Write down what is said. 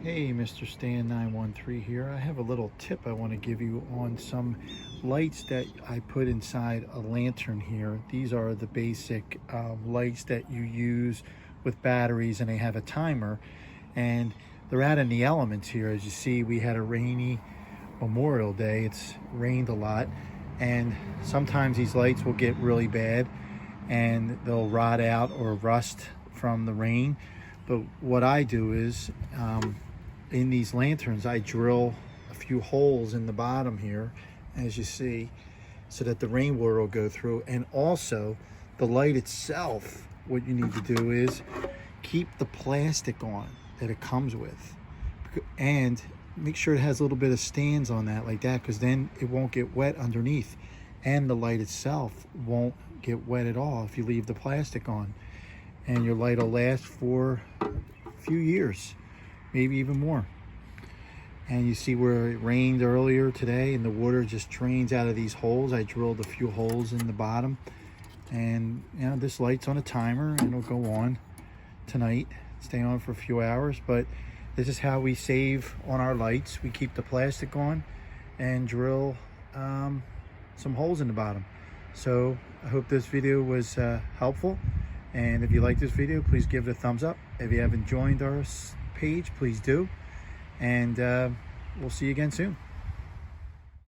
Hey, Mr. Stan 913 here. I have a little tip I want to give you on some lights that I put inside a lantern here. These are the basic lights that you use with batteries, and they have a timer, and they're out in the elements here. As you see, we had a rainy Memorial Day. It's rained a lot, and sometimes these lights will get really bad and they'll rot out or rust from the rain. But what I do is in these lanterns, I drill a few holes in the bottom here, as you see, so that the rainwater will go through. And also the light itself, what you need to do is keep the plastic on that it comes with, and make sure it has a little bit of stands on that like that, because then it won't get wet underneath, and the light itself won't get wet at all if you leave the plastic on. And your light will last for a few years, maybe even more. And you see where it rained earlier today and the water just drains out of these holes. I drilled a few holes in the bottom, and this light's on a timer and it'll go on tonight, stay on for a few hours. But this is how we save on our lights. We keep the plastic on and drill some holes in the bottom. So I hope this video was helpful. And if you like this video, please give it a thumbs up. If you haven't joined our page, please do. And we'll see you again soon.